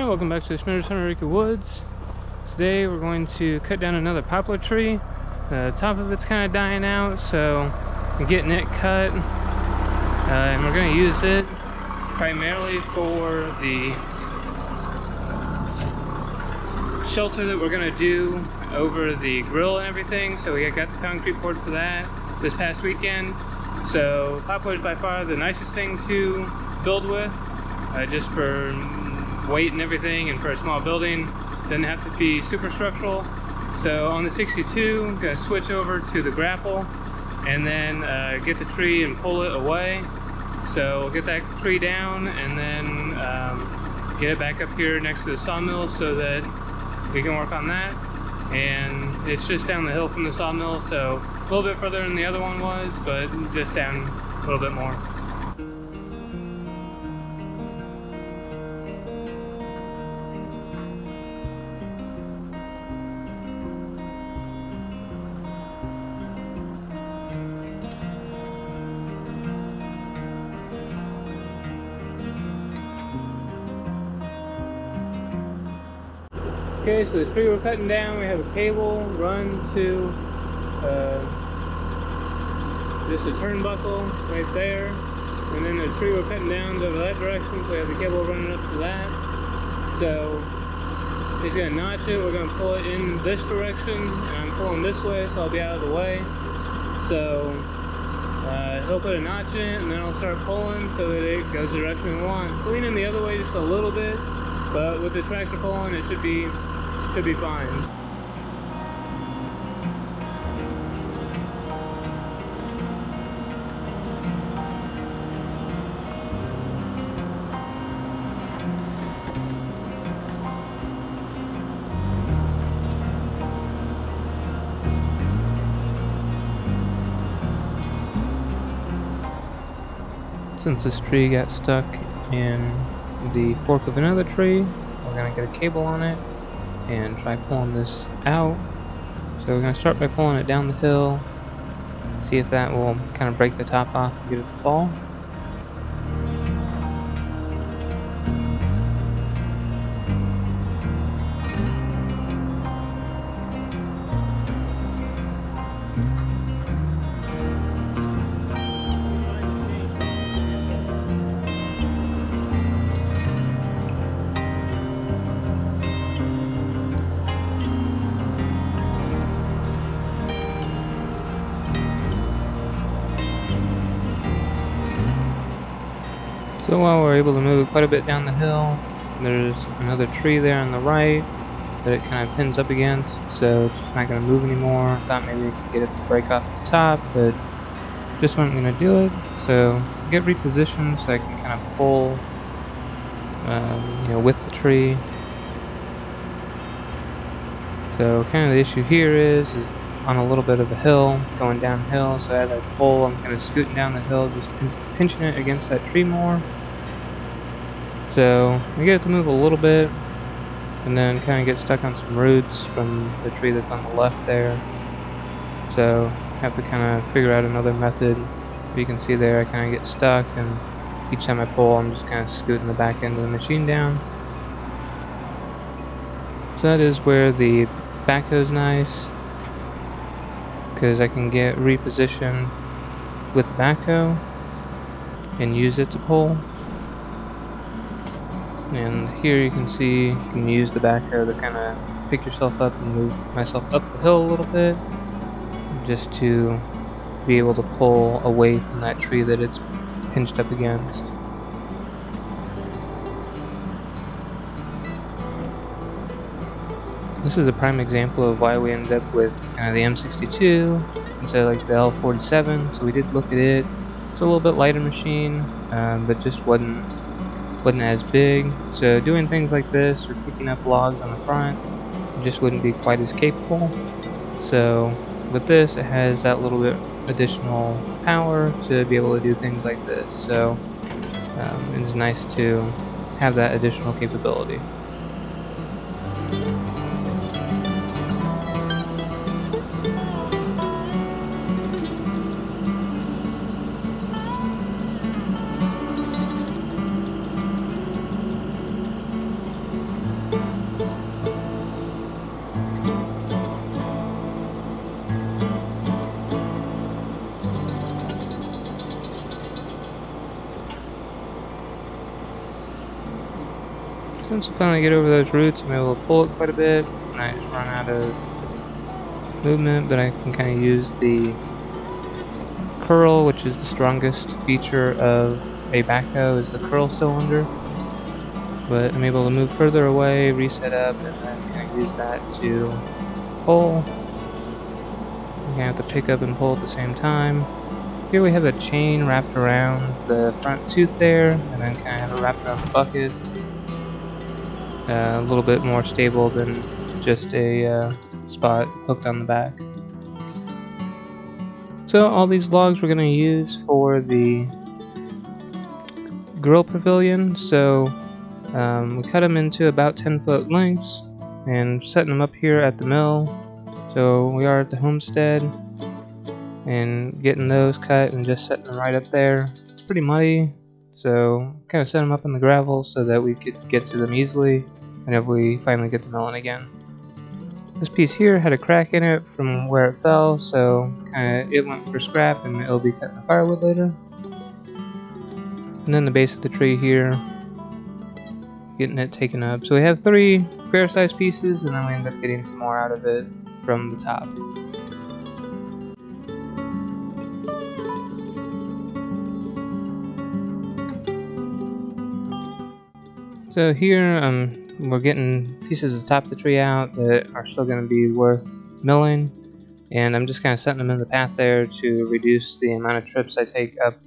Hey, welcome back to the Schmitter's Santa Rica Woods. Today we're going to cut down another poplar tree. The top of it's kind of dying out, so I'm getting it cut. And we're going to use it primarily for the shelter that we're going to do over the grill and everything. So we got the concrete poured for that this past weekend. So poplar is by far the nicest thing to build with, just for weight and everything, and for a small building. Doesn't have to be super structural. So on the 62, I'm going to switch over to the grapple and then get the tree and pull it away. So we'll get that tree down and then get it back up here next to the sawmill so that we can work on that. And it's just down the hill from the sawmill, so a little bit further than the other one was, but just down a little bit more. Okay, so the tree we're cutting down, we have a cable run to just a turnbuckle right there, and then the tree we're cutting down is over that direction, so we have the cable running up to that. So he's going to notch it, we're going to pull it in this direction, and I'm pulling this way, so I'll be out of the way. So he'll put a notch in it, and then I'll start pulling so that it goes the direction we want. It's leaning the other way just a little bit, but with the tractor pulling, it should be fine. Since this tree got stuck in the fork of another tree, we're going to get a cable on it and try pulling this out. So we're going to start by pulling it down the hill, see if that will kind of break the top off and get it to fall. So while we're able to move it quite a bit down the hill, there's another tree there on the right that it kind of pins up against, so it's just not going to move anymore. Thought maybe we could get it to break off at the top, but just wasn't going to do it. So get repositioned so I can kind of pull with the tree. So kind of the issue here is on a little bit of a hill, going downhill, so as I pull, I'm kind of scooting down the hill, just pinching it against that tree more. So I get it to move a little bit, and then kind of get stuck on some roots from the tree that's on the left there. So I have to kind of figure out another method. You can see there I kind of get stuck, and each time I pull, I'm just kind of scooting the back end of the machine down. So that is where the backhoe's nice, because I can get repositioned with the backhoe and use it to pull. And here you can see you can use the backhoe to kind of pick yourself up and move myself up the hill a little bit, just to be able to pull away from that tree that it's pinched up against. This is a prime example of why we ended up with kind of the M62 instead of like the L47. So we did look at it. It's a little bit lighter machine, but just wasn't as big. So doing things like this or picking up logs on the front just wouldn't be quite as capable. So with this, it has that little bit additional power to be able to do things like this. So it's nice to have that additional capability. once I finally get over those roots, I'm able to pull it quite a bit, and I just run out of movement, but I can kind of use the curl, which is the strongest feature of a backhoe, is the curl cylinder. But I'm able to move further away, reset up, and then kind of use that to pull. You have to pick up and pull at the same time. Here we have a chain wrapped around the front tooth there, and then kind of have it wrapped around the bucket. A little bit more stable than just a spot hooked on the back. So all these logs we're going to use for the grill pavilion. So we cut them into about 10-foot lengths and setting them up here at the mill. So we are at the homestead and getting those cut and just setting them right up there. It's pretty muddy, so kind of set them up in the gravel so that we could get to them easily whenever we finally get to milling again. This piece here had a crack in it from where it fell, so it went for scrap and it'll be cut in the firewood later. And then the base of the tree here, getting it taken up. So we have 3 fair-sized pieces, and then we end up getting some more out of it from the top. So here we're getting pieces of the top of the tree out that are still going to be worth milling, and I'm just kind of setting them in the path there to reduce the amount of trips I take up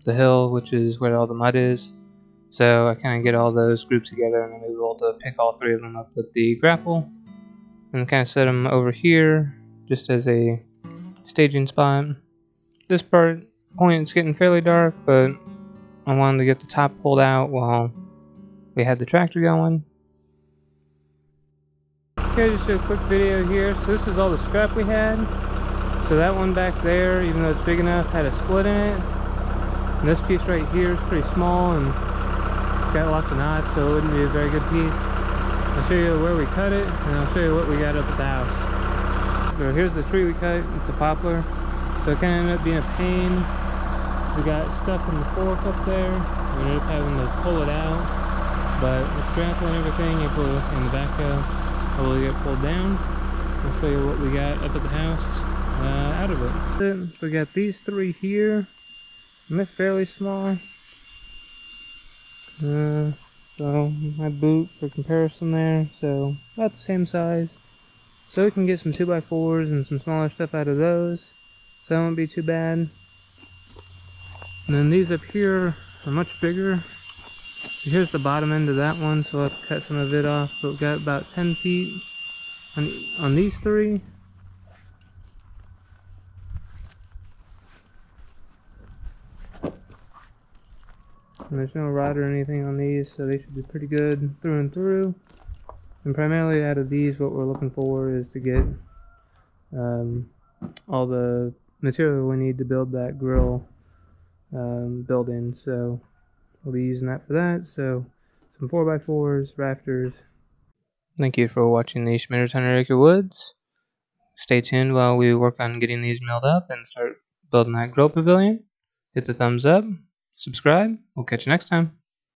the hill, which is where all the mud is. So I kind of get all those grouped together, and I'm able to pick all 3 of them up with the grapple and kind of set them over here just as a staging spot. This point is getting fairly dark, but I wanted to get the top pulled out while we had the tractor going. Okay, just do a quick video here. So this is all the scrap we had. So that one back there, even though it's big enough, had a split in it. And this piece right here is pretty small and got lots of knots, so it wouldn't be a very good piece. I'll show you where we cut it, and I'll show you what we got up at the house. So here's the tree we cut. It's a poplar. So it kind of ended up being a pain because it got stuck in the fork up there. We ended up having to pull it out. But with grapple and everything, you put it in the backhoe, it will get pulled down. I'll show you what we got up at the house out of it. So we got these 3 here, and they're fairly small. So my boot for comparison there, so about the same size. So we can get some 2x4s and some smaller stuff out of those, so that won't be too bad. And then these up here are much bigger. So here's the bottom end of that one, so I'll have to cut some of it off. But we've got about 10 feet on these 3. And there's no rod or anything on these, so they should be pretty good through and through. And primarily out of these, what we're looking for is to get all the material we need to build that grill building. So we'll be using that for that. So some 4x4s, rafters. Thank you for watching the Schmitter's 100 Acre Woods. Stay tuned while we work on getting these milled up and start building that grill pavilion. Hit the thumbs up, subscribe. We'll catch you next time.